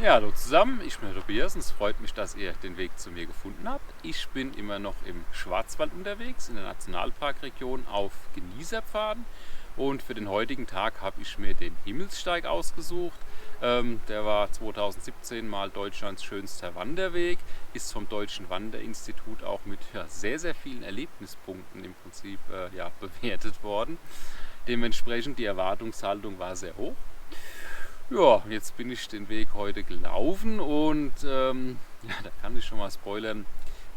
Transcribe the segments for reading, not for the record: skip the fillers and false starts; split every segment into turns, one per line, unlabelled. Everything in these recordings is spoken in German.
Ja, hallo zusammen, ich bin der Tobias und es freut mich, dass ihr den Weg zu mir gefunden habt. Ich bin immer noch im Schwarzwald unterwegs, in der Nationalparkregion auf Genießerpfaden und für den heutigen Tag habe ich mir den Himmelssteig ausgesucht. Der war 2017 mal Deutschlands schönster Wanderweg, ist vom Deutschen Wanderinstitut auch mit sehr, sehr vielen Erlebnispunkten im Prinzip bewertet worden. Dementsprechend die Erwartungshaltung war sehr hoch. Ja, jetzt bin ich den Weg heute gelaufen und da kann ich schon mal spoilern,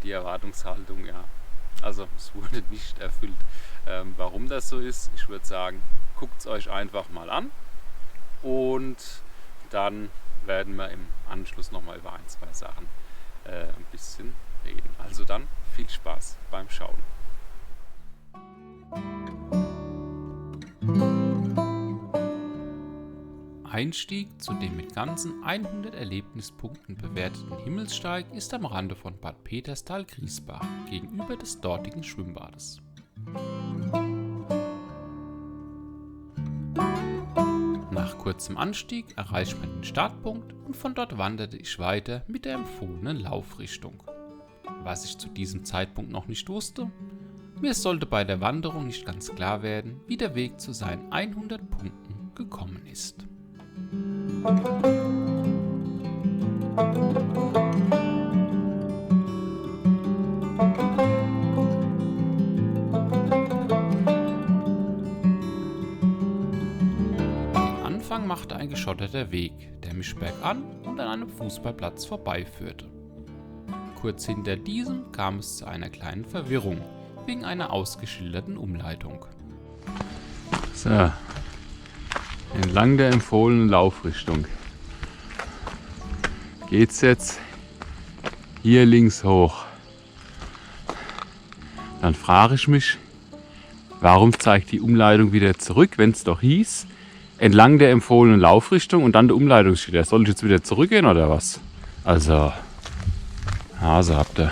die Erwartungshaltung, also es wurde nicht erfüllt. Warum das so ist, ich würde sagen, guckt es euch einfach mal an und dann werden wir im Anschluss nochmal über ein, zwei Sachen ein bisschen reden. Also dann viel Spaß beim Schauen. Einstieg zu dem mit ganzen 100 Erlebnispunkten bewerteten Himmelssteig ist am Rande von Bad Peterstal-Griesbach gegenüber des dortigen Schwimmbades. Nach kurzem Anstieg erreicht man den Startpunkt und von dort wanderte ich weiter mit der empfohlenen Laufrichtung. Was ich zu diesem Zeitpunkt noch nicht wusste: Mir sollte bei der Wanderung nicht ganz klar werden, wie der Weg zu seinen 100 Punkten gekommen ist. Den Anfang machte ein geschotterter Weg, der mich bergan und an einem Fußballplatz vorbeiführte. Kurz hinter diesem kam es zu einer kleinen Verwirrung wegen einer ausgeschilderten Umleitung. So, entlang der empfohlenen Laufrichtung geht's jetzt hier links hoch. Dann frage ich mich, warum zeigt die Umleitung wieder zurück, wenn es doch hieß, entlang der empfohlenen Laufrichtung und dann der Umleitungsschilder. Soll ich jetzt wieder zurückgehen oder was? Also, Hase habt ihr.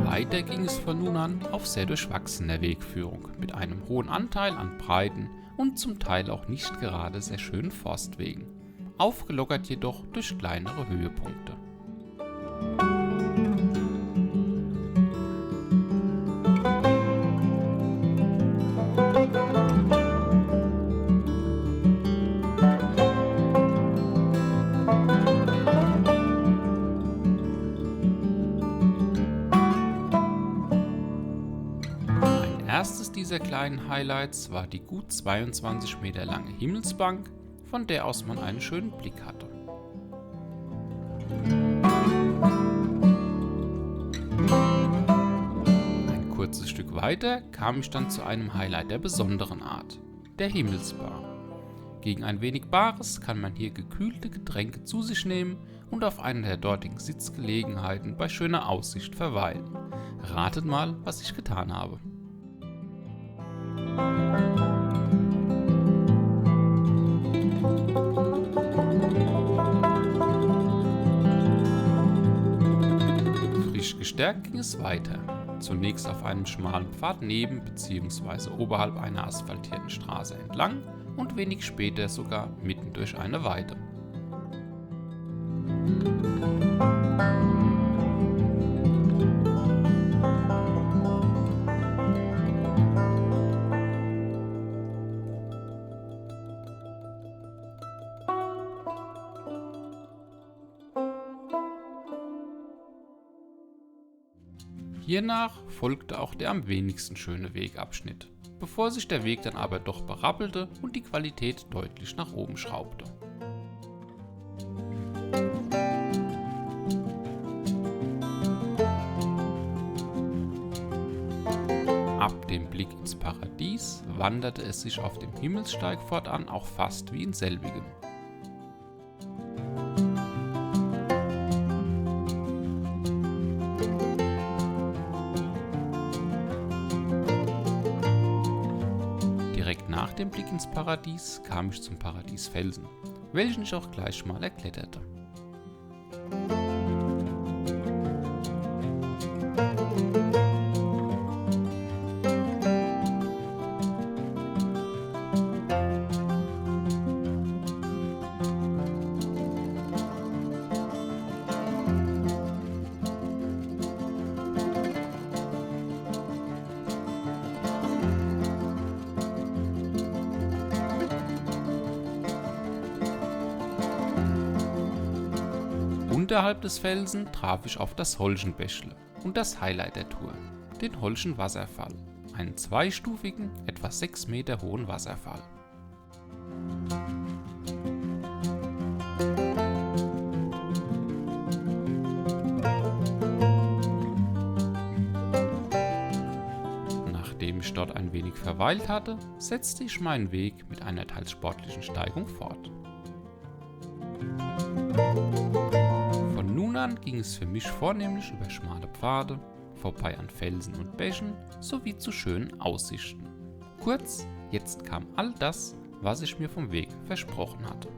Weiter ging es von nun an auf sehr durchwachsener Wegführung mit einem hohen Anteil an breiten und zum Teil auch nicht gerade sehr schönen Forstwegen, aufgelockert jedoch durch kleinere Höhepunkte. Erstes dieser kleinen Highlights war die gut 22 Meter lange Himmelsbank, von der aus man einen schönen Blick hatte. Ein kurzes Stück weiter kam ich dann zu einem Highlight der besonderen Art, der Himmelsbar. Gegen ein wenig Bares kann man hier gekühlte Getränke zu sich nehmen und auf einer der dortigen Sitzgelegenheiten bei schöner Aussicht verweilen. Ratet mal, was ich getan habe. Frisch gestärkt ging es weiter. Zunächst auf einem schmalen Pfad neben bzw. oberhalb einer asphaltierten Straße entlang und wenig später sogar mitten durch eine Weide. Hiernach folgte auch der am wenigsten schöne Wegabschnitt, bevor sich der Weg dann aber doch berappelte und die Qualität deutlich nach oben schraubte. Ab dem Blick ins Paradies wanderte es sich auf dem Himmelssteig fortan auch fast wie in selbigem. Direkt nach dem Blick ins Paradies kam ich zum Paradiesfelsen, welchen ich auch gleich mal erkletterte. Unterhalb des Felsen traf ich auf das Holschenbächle und das Highlight der Tour, den Holschen Wasserfall, einen zweistufigen, etwa 6 Meter hohen Wasserfall. Nachdem ich dort ein wenig verweilt hatte, setzte ich meinen Weg mit einer teils sportlichen Steigung fort. Von nun an ging es für mich vornehmlich über schmale Pfade, vorbei an Felsen und Bächen sowie zu schönen Aussichten. Kurz, jetzt kam all das, was ich mir vom Weg versprochen hatte.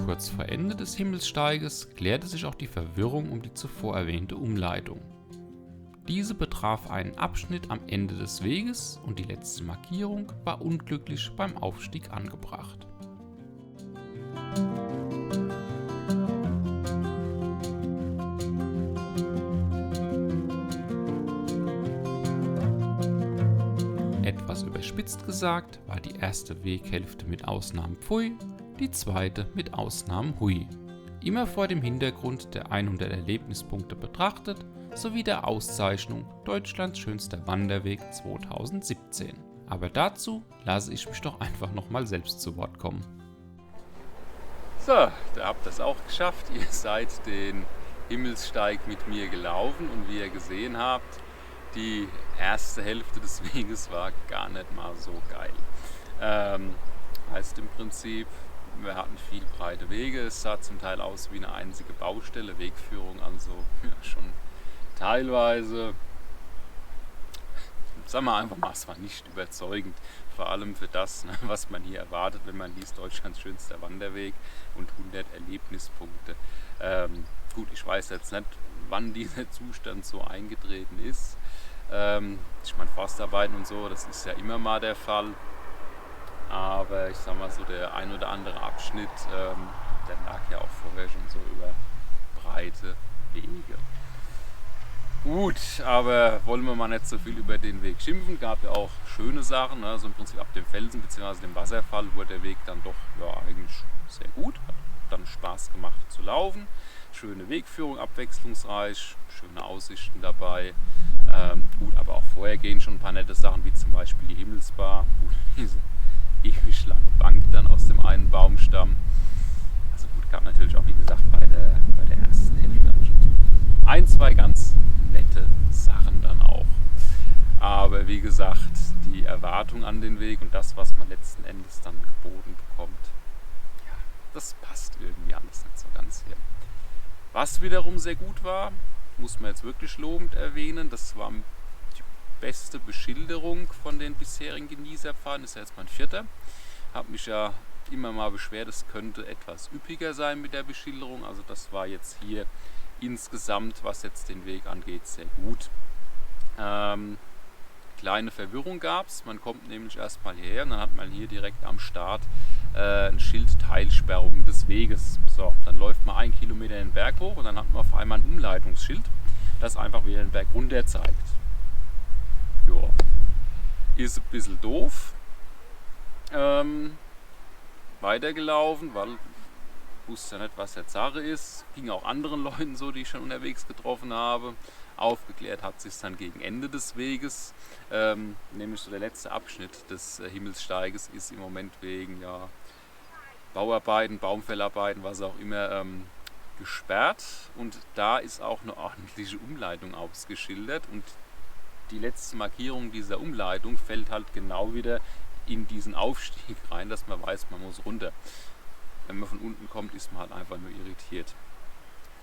Kurz vor Ende des Himmelssteiges klärte sich auch die Verwirrung um die zuvor erwähnte Umleitung. Diese betraf einen Abschnitt am Ende des Weges und die letzte Markierung war unglücklich beim Aufstieg angebracht. Etwas überspitzt gesagt war die erste Weghälfte mit Ausnahmen Pfui, die zweite mit Ausnahmen Hui. Immer vor dem Hintergrund der 100 Erlebnispunkte betrachtet, sowie der Auszeichnung Deutschlands schönster Wanderweg 2017. Aber dazu lasse ich mich doch einfach nochmal selbst zu Wort kommen. So, da habt ihr es auch geschafft. Ihr seid den Himmelssteig mit mir gelaufen und wie ihr gesehen habt, die erste Hälfte des Weges war gar nicht mal so geil. Heißt im Prinzip, wir hatten viel breite Wege, es sah zum Teil aus wie eine einzige Baustelle, Wegführung, also ja, schon teilweise, sagen wir einfach mal, es war nicht überzeugend, vor allem für das, was man hier erwartet, wenn man liest, Deutschlands schönster Wanderweg und 100 Erlebnispunkte. Gut, ich weiß jetzt nicht, wann dieser Zustand so eingetreten ist. Ich meine, Forstarbeiten und so, das ist ja immer mal der Fall. Aber ich sag mal so, der ein oder andere Abschnitt, der lag ja auch vorher schon so über breite Wege. Gut, aber wollen wir mal nicht so viel über den Weg schimpfen. Gab ja auch schöne Sachen, also im Prinzip ab dem Felsen bzw. dem Wasserfall wurde der Weg dann doch ja, eigentlich sehr gut. Hat dann Spaß gemacht zu laufen. Schöne Wegführung, abwechslungsreich, schöne Aussichten dabei. Gut, aber auch vorher gehen schon ein paar nette Sachen, wie zum Beispiel die Himmelsbar. Gut, diese ewig lange Bank dann aus dem einen Baumstamm. Also gut, gab natürlich auch wie gesagt bei der ersten Hälfte ein, zwei ganz nette Sachen dann auch. Aber wie gesagt, die Erwartung an den Weg und das, was man letzten Endes dann geboten bekommt, ja, das passt irgendwie alles nicht so ganz hier. Was wiederum sehr gut war, muss man jetzt wirklich lobend erwähnen, das war die beste Beschilderung von den bisherigen Genießerpfaden, ist ja jetzt mein 4. Habe mich ja immer mal beschwert, es könnte etwas üppiger sein mit der Beschilderung, also das war jetzt hier insgesamt, was jetzt den Weg angeht, sehr gut. Kleine Verwirrung gab es, man kommt nämlich erstmal hierher und dann hat man hier direkt am Start ein Schild Teilsperrung des Weges. So, dann läuft man 1 Kilometer den Berg hoch und dann hat man auf einmal ein Umleitungsschild, das einfach wieder den Berg runter zeigt. Ja, ist ein bisschen doof. Weitergelaufen, weil wusste ja nicht, was der Sache ist. Ging auch anderen Leuten so, die ich schon unterwegs getroffen habe. Aufgeklärt hat sich dann gegen Ende des Weges. Nämlich so der letzte Abschnitt des Himmelssteiges ist im Moment wegen ja, Bauarbeiten, Baumfellarbeiten, was auch immer, gesperrt. Und da ist auch eine ordentliche Umleitung ausgeschildert. Und die letzte Markierung dieser Umleitung fällt halt genau wieder in diesen Aufstieg rein, dass man weiß, man muss runter. Wenn man von unten kommt, ist man halt einfach nur irritiert.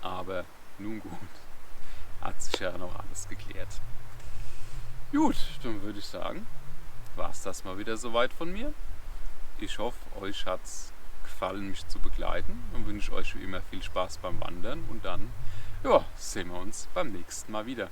Aber nun gut, hat sich ja noch alles geklärt. Gut, dann würde ich sagen, war es das mal wieder soweit von mir. Ich hoffe, euch hat es gefallen, mich zu begleiten, und wünsche euch wie immer viel Spaß beim Wandern, und dann sehen wir uns beim nächsten Mal wieder.